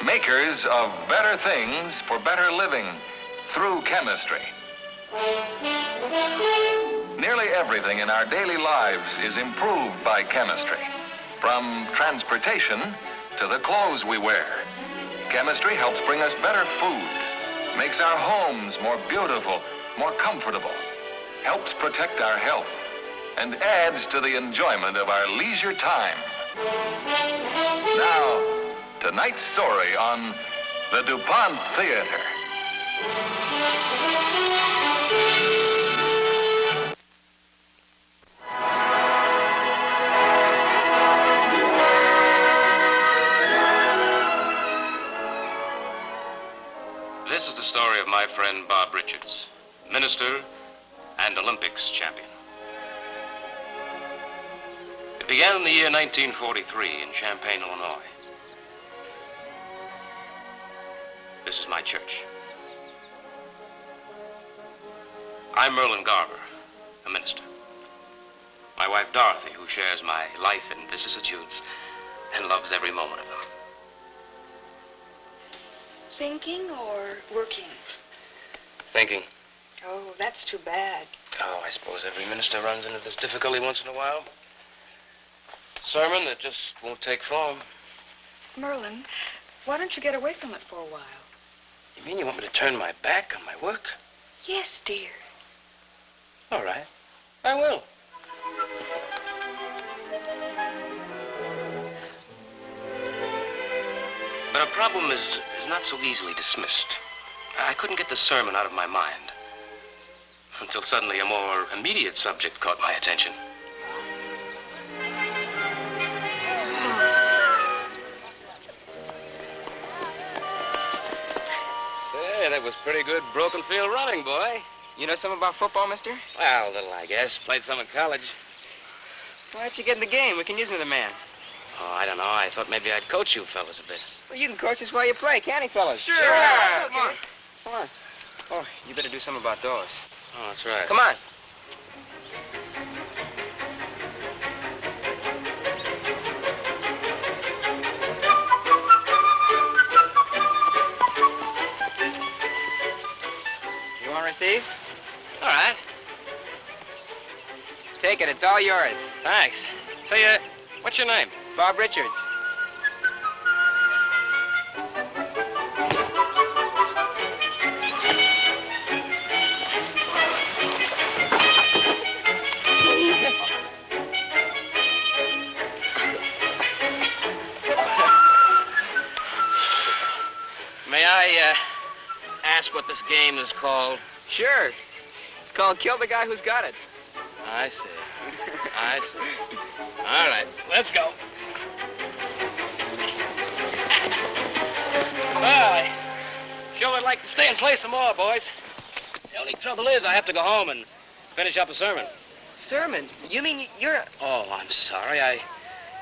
makers of better things for better living through chemistry. Nearly everything in our daily lives is improved by chemistry, from transportation to the clothes we wear. Chemistry helps bring us better food, makes our homes more beautiful, more comfortable, helps protect our health, and adds to the enjoyment of our leisure time. Now, tonight's story on the DuPont Theater. This is the story of my friend Bob Richards, minister and Olympics champion. It began in the year 1943 in Champaign, Illinois. This is my church. I'm Merlin Garver, a minister. My wife Dorothy, who shares my life and vicissitudes and loves every moment of them. Thinking or working? Thinking. Oh, that's too bad. Oh, I suppose every minister runs into this difficulty once in a while. Sermon that just won't take form. Merlin, why don't you get away from it for a while? You mean you want me to turn my back on my work? Yes, dear. All right. I will. But a problem is not so easily dismissed. I couldn't get the sermon out of my mind until suddenly a more immediate subject caught my attention. Say, that was pretty good broken field running, boy. You know something about football, mister? Well, a little, I guess. Played some in college. Why don't you get in the game? We can use another man. Oh, I don't know. I thought maybe I'd coach you fellas a bit. Well, you can coach us while you play, can't he, fellas? Sure. Come on. Come on. Oh, you better do something about those. Oh, that's right. Come on. You want to receive? All right. Take it. It's all yours. Thanks. Say, what's your name? Bob Richards. May I, ask what this game is called? Sure. It's called Kill the Guy Who's Got It. I see. I see. All right, let's go. Well, I sure would like to stay and play some more, boys. The only trouble is I have to go home and finish up a sermon. Sermon? You mean you're a... Oh, I'm sorry. I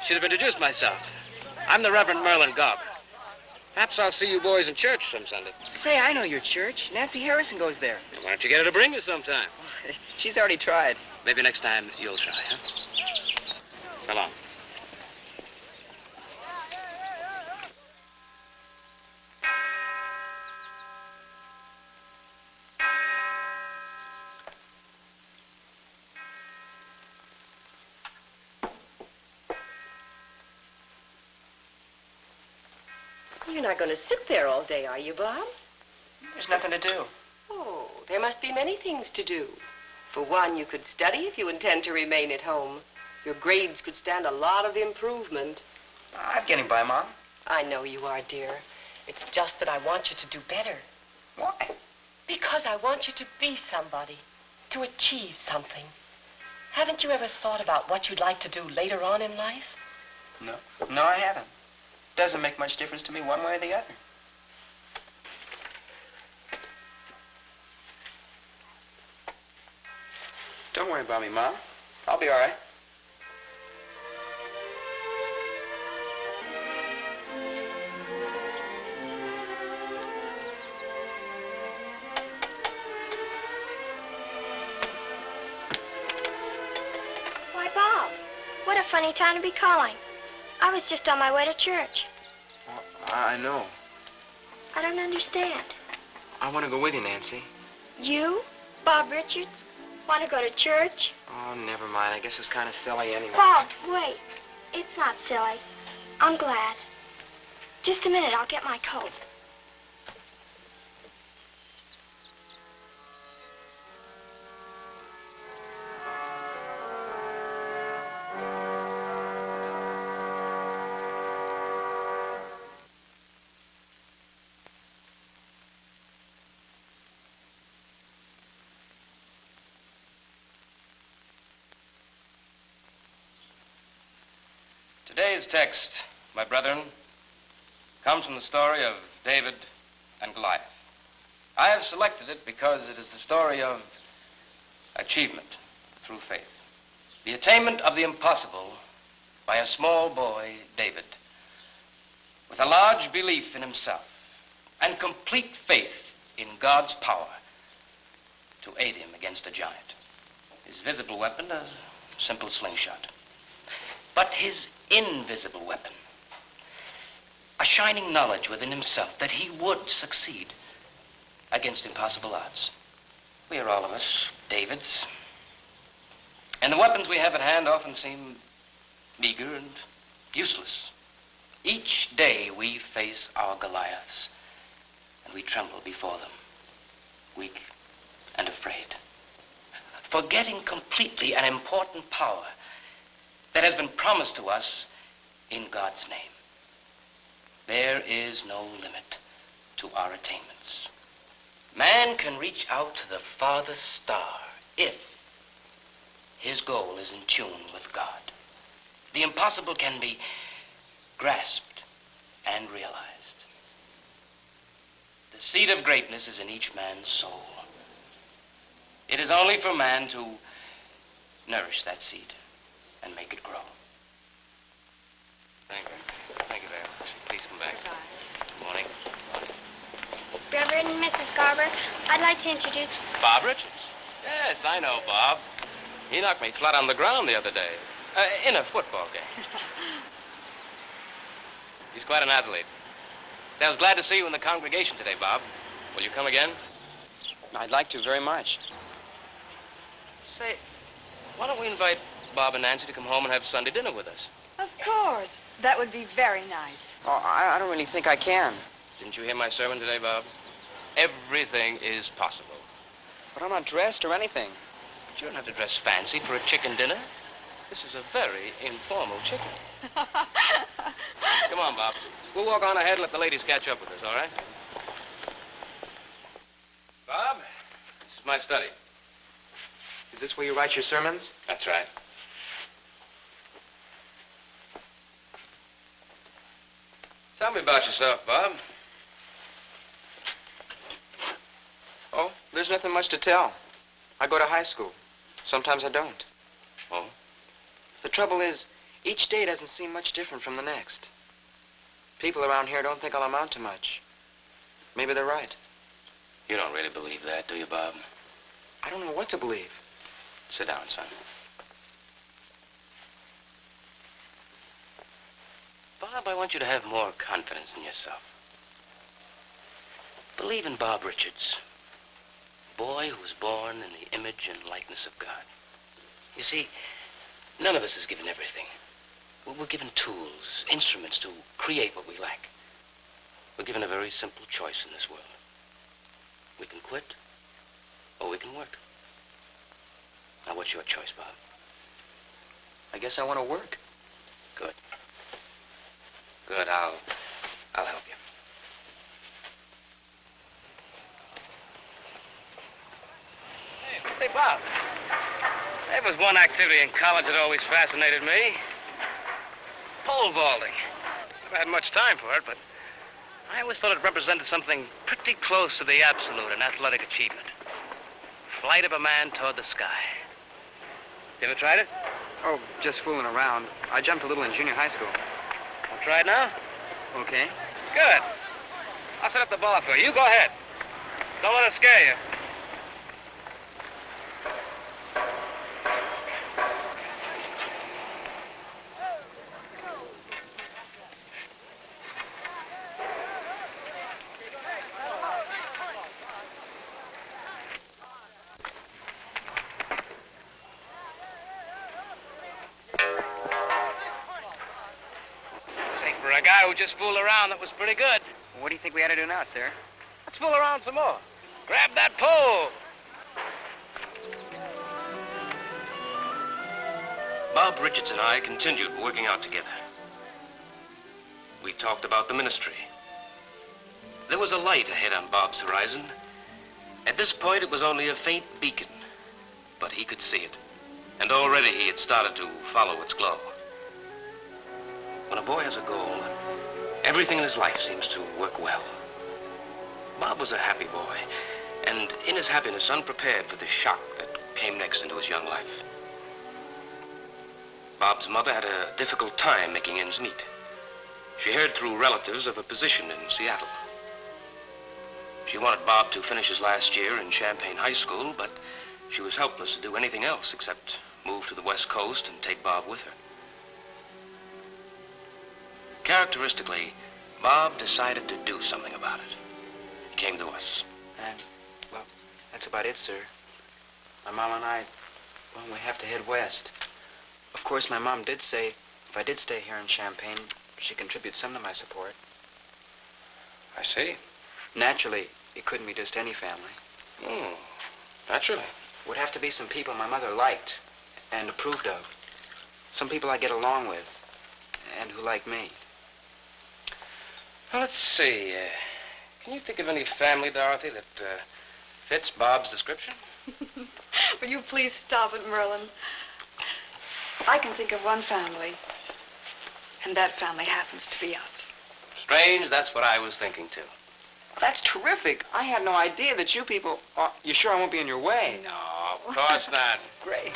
should have introduced myself. I'm the Reverend Merlin Garver. Perhaps I'll see you boys in church some Sunday. Say, I know your church. Nancy Harrison goes there. Why don't you get her to bring you sometime? She's already tried. Maybe next time you'll try, huh? So long. You're not going to sit there all day, are you, Bob? There's nothing to do. Oh, there must be many things to do. For one, you could study if you intend to remain at home. Your grades could stand a lot of improvement. I'm getting by, Mom. I know you are, dear. It's just that I want you to do better. Why? Because I want you to be somebody, to achieve something. Haven't you ever thought about what you'd like to do later on in life? No. No, I haven't. Doesn't make much difference to me one way or the other. Don't worry about me, Mom. I'll be all right. Why, Bob, what a funny time to be calling. I was just on my way to church. I know. I don't understand. I want to go with you, Nancy. You? Bob Richards? Want to go to church? Oh, never mind. I guess it's kind of silly anyway. Bob, wait. It's not silly. I'm glad. Just a minute, I'll get my coat. Today's text, my brethren, comes from the story of David and Goliath. I have selected it because it is the story of achievement through faith. The attainment of the impossible by a small boy, David, with a large belief in himself and complete faith in God's power to aid him against a giant. His visible weapon, a simple slingshot. But his invisible weapon, a shining knowledge within himself that he would succeed against impossible odds. We are all of us Davids, and the weapons we have at hand often seem meager and useless. Each day we face our Goliaths, and we tremble before them, weak and afraid, forgetting completely an important power that has been promised to us in God's name. There is no limit to our attainments. Man can reach out to the farthest star if his goal is in tune with God. The impossible can be grasped and realized. The seed of greatness is in each man's soul. It is only for man to nourish that seed and make it grow. Thank you. Thank you very much. Please come back. Good morning. Reverend and Mrs. Garber, I'd like to introduce... Bob Richards? Yes, I know Bob. He knocked me flat on the ground the other day, in a football game. He's quite an athlete. I was glad to see you in the congregation today, Bob. Will you come again? I'd like to very much. Say, why don't we invite Bob and Nancy to come home and have Sunday dinner with us? Of course. That would be very nice. Oh, I don't really think I can. Didn't you hear my sermon today, Bob? Everything is possible. But I'm not dressed or anything. But you don't have to dress fancy for a chicken dinner. This is a very informal chicken. Come on, Bob. We'll walk on ahead and let the ladies catch up with us, all right? Bob, this is my study. Is this where you write your sermons? That's right. Tell me about yourself, Bob. Oh, there's nothing much to tell. I go to high school. Sometimes I don't. Oh? The trouble is, each day doesn't seem much different from the next. People around here don't think I'll amount to much. Maybe they're right. You don't really believe that, do you, Bob? I don't know what to believe. Sit down, son. Bob, I want you to have more confidence in yourself. Believe in Bob Richards, a boy who was born in the image and likeness of God. You see, none of us is given everything. We're given tools, instruments to create what we lack. We're given a very simple choice in this world. We can quit, or we can work. Now, what's your choice, Bob? I guess I want to work. Good. Good, I'll help you. Hey, Bob. There was one activity in college that always fascinated me. Pole vaulting. Never had much time for it, but I always thought it represented something pretty close to the absolute in athletic achievement. Flight of a man toward the sky. You ever tried it? Oh, just fooling around. I jumped a little in junior high school. Want to try it now? Okay. Good. I'll set up the ball for you. You go ahead. Don't let it scare you. we just fooled around. That was pretty good. What do you think we ought to do now, sir? Let's fool around some more. Grab that pole. Bob Richards and I continued working out together. We talked about the ministry. There was a light ahead on Bob's horizon. At this point, it was only a faint beacon, but he could see it. And already he had started to follow its glow. When a boy has a goal, everything in his life seems to work well. Bob was a happy boy, and in his happiness, unprepared for the shock that came next into his young life. Bob's mother had a difficult time making ends meet. She heard through relatives of a position in Seattle. She wanted Bob to finish his last year in Champaign High School, but she was helpless to do anything else except move to the West Coast and take Bob with her. Characteristically, Bob decided to do something about it. He came to us. And, well, that's about it, sir. My mom and I, well, we have to head west. Of course, my mom did say if I did stay here in Champaign, she'd contribute some to my support. I see. Naturally, it couldn't be just any family. Naturally. Would have to be some people my mother liked and approved of. Some people I get along with and who like me. Well, let's see. Can you think of any family, Dorothy, that fits Bob's description? Will you please stop it, Merlin? I can think of one family, and that family happens to be us. Strange, that's what I was thinking, too. That's terrific. I had no idea that you people... you sure I won't be in your way? No, of course not. Great.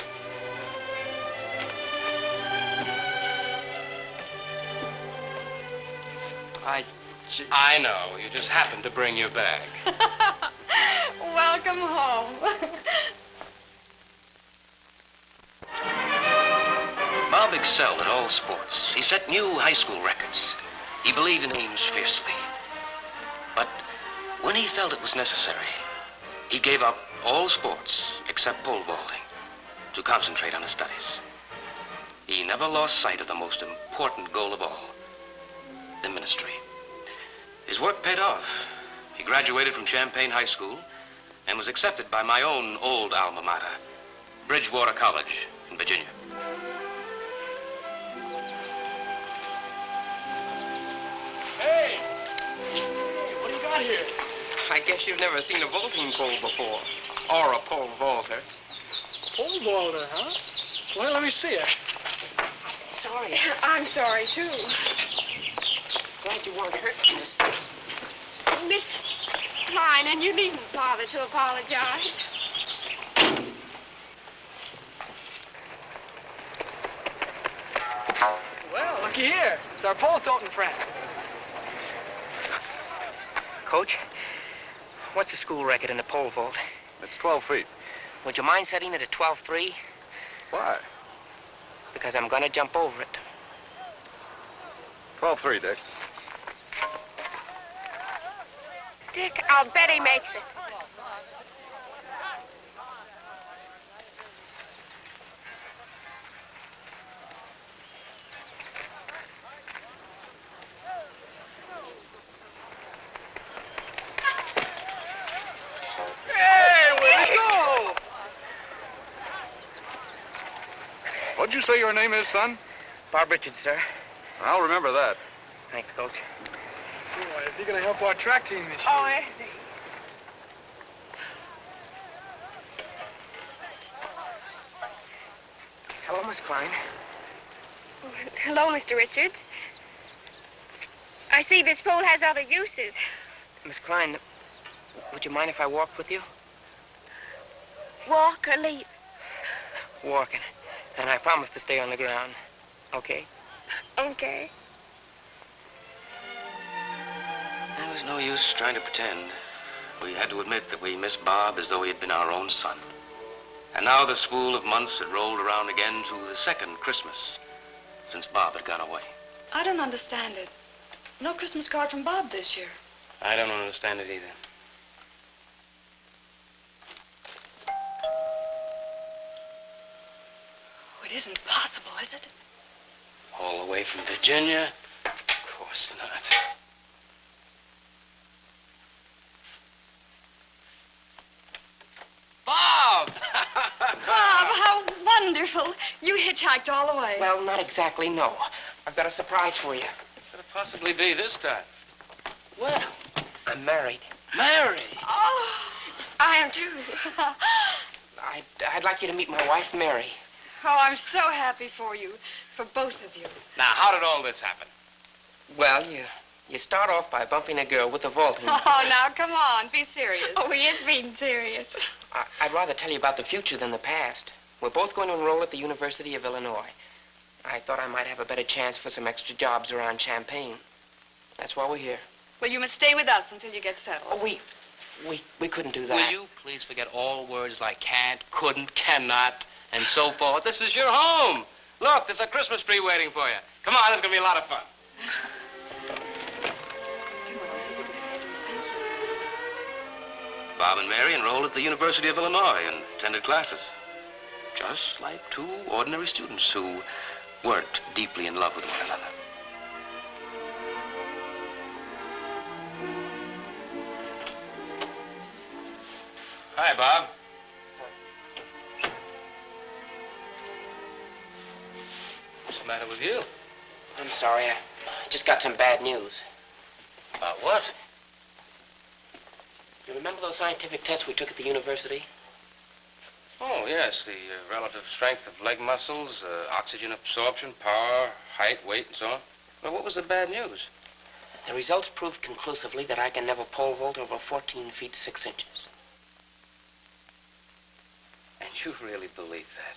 I know. You just happened to bring your bag. Welcome home. Bob excelled at all sports. He set new high school records. He believed in aims fiercely. But when he felt it was necessary, he gave up all sports except pole vaulting to concentrate on his studies. He never lost sight of the most important goal of all, the ministry. His work paid off. He graduated from Champaign High School and was accepted by my own old alma mater, Bridgewater College in Virginia. Hey, what do you got here? I guess you've never seen a vaulting pole before, or a pole vaulter. Pole vaulter, huh? Well, let me see it. Sorry. I'm sorry, too. Glad you weren't hurt, miss. Miss Klein, and you needn't bother to apologize. Well, looky here. It's our pole toting friend. Coach, what's the school record in the pole vault? It's 12 feet. Would you mind setting it at 12.3? Why? Because I'm going to jump over it. 12.3, Dick. Dick, I'll bet he makes it. Hey, where'd he go? What'd you say your name is, son? Bob Richards, sir. I'll remember that. Thanks, Coach. Boy, is he going to help our track team this year? Oh, is he? Hello, Miss Klein. Hello, Mr. Richards. I see this pole has other uses. Miss Klein, would you mind if I walked with you? Walk or leap? Walking. And I promise to stay on the ground. Okay? Okay. There was no use trying to pretend. We had to admit that we missed Bob as though he had been our own son. And now the spool of months had rolled around again to the second Christmas since Bob had gone away. I don't understand it. No Christmas card from Bob this year. I don't understand it either. Oh, it isn't possible, is it? All the way from Virginia? Of course not. Bob! Bob, how wonderful. You hitchhiked all the way. Well, not exactly, no. I've got a surprise for you. What could it possibly be this time? Well, I'm married. Mary! Oh, I am too. I'd like you to meet my wife, Mary. oh, I'm so happy for you, for both of you. Now, how did all this happen? Well, you start off by bumping a girl with a vaulting. Oh, now, come on, be serious. Oh, he is being serious. I'd rather tell you about the future than the past. We're both going to enroll at the University of Illinois. I thought I might have a better chance for some extra jobs around Champaign. That's why we're here. Well, you must stay with us until you get settled. Oh, we couldn't do that. Will you please forget all words like can't, couldn't, cannot, and so forth? This is your home. Look, there's a Christmas tree waiting for you. Come on, it's going to be a lot of fun. Bob and Mary enrolled at the University of Illinois and attended classes. Just like two ordinary students who weren't deeply in love with one another. Hi, Bob. What's the matter with you? I'm sorry, I just got some bad news. About what? You remember those scientific tests we took at the university? Oh, yes, the relative strength of leg muscles, oxygen absorption, power, height, weight, and so on. Well, what was the bad news? The results proved conclusively that I can never pole vault over 14 feet 6 inches. And you really believe that?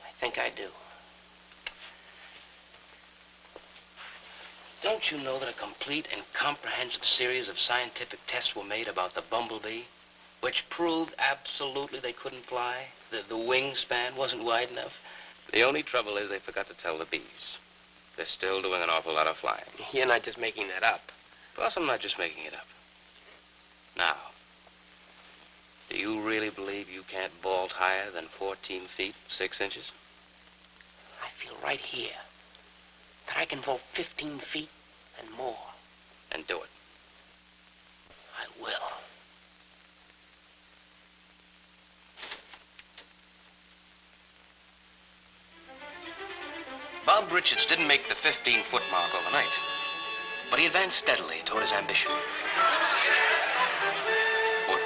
I think I do. Don't you know that a complete and comprehensive series of scientific tests were made about the bumblebee, which proved absolutely they couldn't fly? The wingspan wasn't wide enough? The only trouble is they forgot to tell the bees. They're still doing an awful lot of flying. You're not just making that up. Plus, I'm not just making it up. Now, do you really believe you can't vault higher than 14 feet 6 inches? I feel right here that I can vault 15 feet and more. And do it. I will. Bob Richards didn't make the 15-foot mark overnight, but he advanced steadily toward his ambition. 14.6.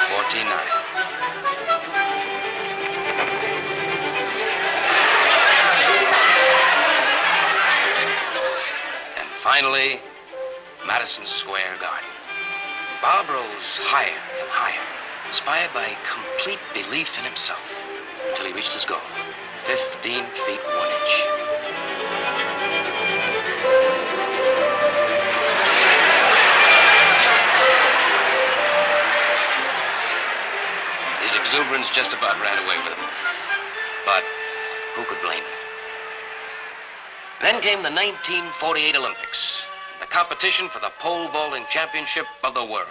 14.9. And finally, Madison Square Garden. Bob rose higher and higher, inspired by complete belief in himself, until he reached his goal, 15 feet 1 inch. His exuberance just about ran away with him, but who could blame him? Then came the 1948 Olympics, the competition for the pole vaulting championship of the world.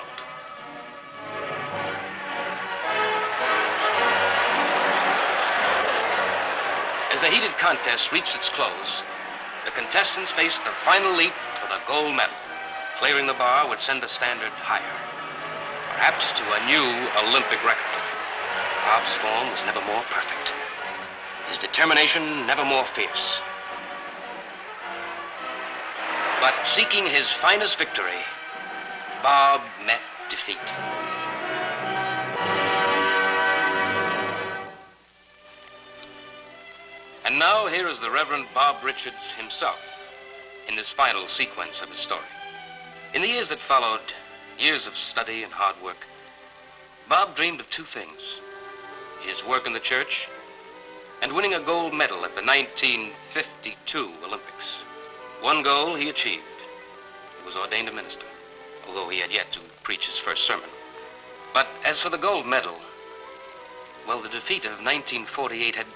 As the heated contest reached its close, the contestants faced the final leap for the gold medal. Clearing the bar would send the standard higher, perhaps to a new Olympic record. Bob's form was never more perfect, his determination never more fierce. But seeking his finest victory, Bob met defeat. And now here is the Reverend Bob Richards himself in this final sequence of his story. In the years that followed, years of study and hard work, Bob dreamed of two things: his work in the church and winning a gold medal at the 1952 Olympics. One goal he achieved. He was ordained a minister, although he had yet to preach his first sermon. But as for the gold medal, well, the defeat of 1948 had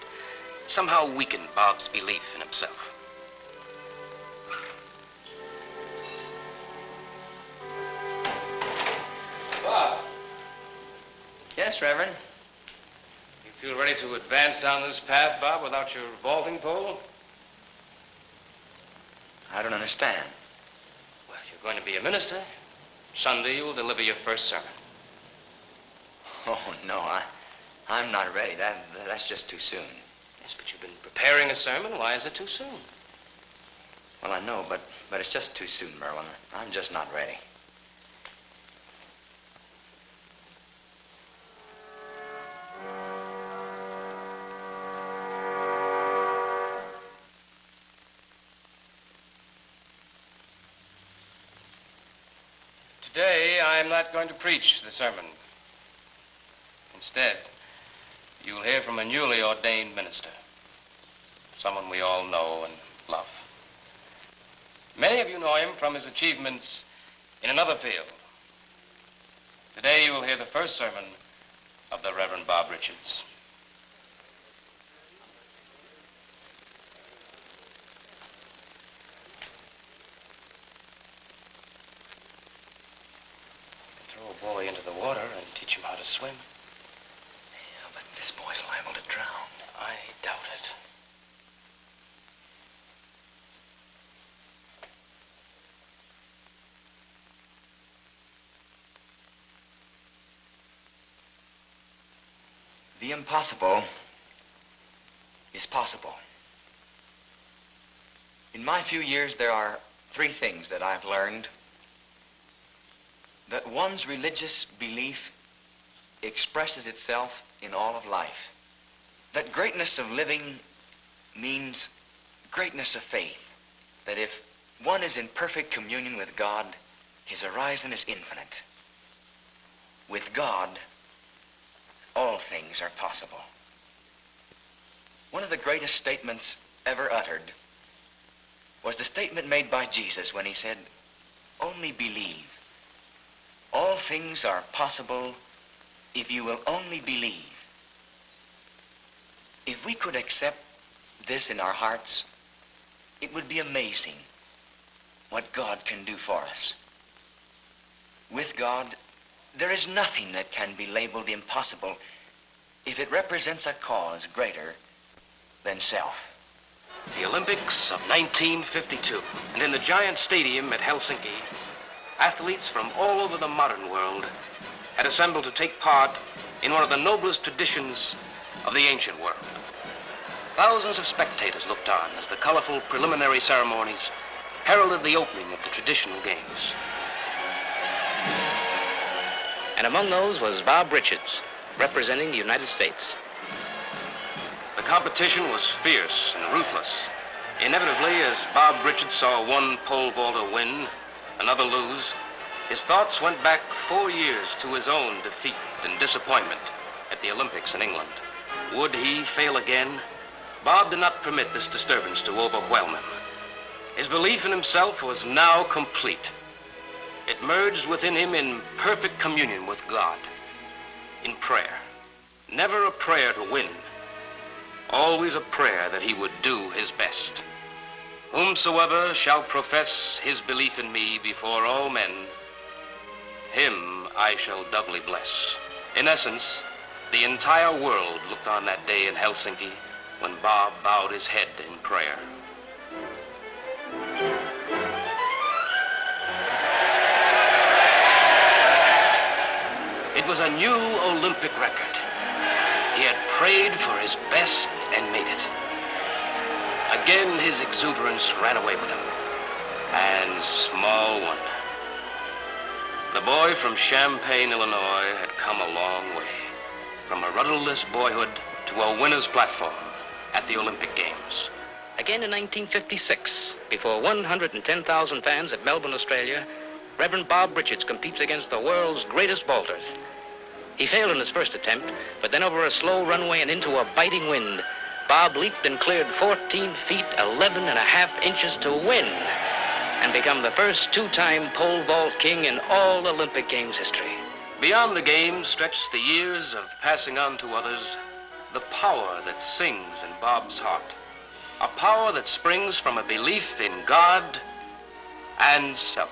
somehow weakened Bob's belief in himself. Bob. Yes, Reverend? You Feel ready to advance down this path, Bob, without your vaulting pole? I don't understand. Well, if you're going to be a minister, Sunday you will deliver your first sermon. Oh, no, I'm not ready. That's just too soon. Yes, but you've been preparing a sermon. Why is it too soon? Well, I know, but it's just too soon, Merlin. I'm just not ready. Today, I'm not going to preach the sermon. Instead, you'll hear from a newly ordained minister, someone we all know and love. Many of you know him from his achievements in another field. Today, you will hear the first sermon of the Reverend Bob Richards. Throw a boy into the water and teach him how to swim. Yeah, but this boy's liable to drown. I doubt it. The impossible is possible. In my few years, there are 3 things that I've learned. That one's religious belief expresses itself in all of life. That greatness of living means greatness of faith. That if one is in perfect communion with God, his horizon is infinite. With God, all things are possible. One of the greatest statements ever uttered was the statement made by Jesus when he said, "Only believe. All things are possible if you will only believe." If we could accept this in our hearts, it would be amazing what God can do for us. With God, there is nothing that can be labeled impossible if it represents a cause greater than self. The Olympics of 1952, and in the giant stadium at Helsinki, athletes from all over the modern world had assembled to take part in one of the noblest traditions of the ancient world. Thousands of spectators looked on as the colorful preliminary ceremonies heralded the opening of the traditional games. And among those was Bob Richards, representing the United States. The competition was fierce and ruthless. Inevitably, as Bob Richards saw one pole vaulter win, another lose, his thoughts went back 4 years to his own defeat and disappointment at the Olympics in England. Would he fail again? Bob did not permit this disturbance to overwhelm him. His belief in himself was now complete. It merged within him in perfect communion with God, in prayer. Never a prayer to win, always a prayer that he would do his best. Whomsoever shall profess his belief in me before all men, him I shall doubly bless. In essence, the entire world looked on that day in Helsinki when Bob bowed his head in prayer. It was a new Olympic record. He had prayed for his best and made it. Again, his exuberance ran away with him. And small wonder. The boy from Champaign, Illinois, had come a long way. From a rudderless boyhood to a winner's platform at the Olympic Games. Again in 1956, before 110,000 fans at Melbourne, Australia, Reverend Bob Richards competes against the world's greatest vaulters. He failed in his first attempt, but then over a slow runway and into a biting wind, Bob leaped and cleared 14 feet, 11 and a half inches to win and become the first 2-time pole vault king in all Olympic Games history. Beyond the games stretched the years of passing on to others the power that sings in Bob's heart, a power that springs from a belief in God and self.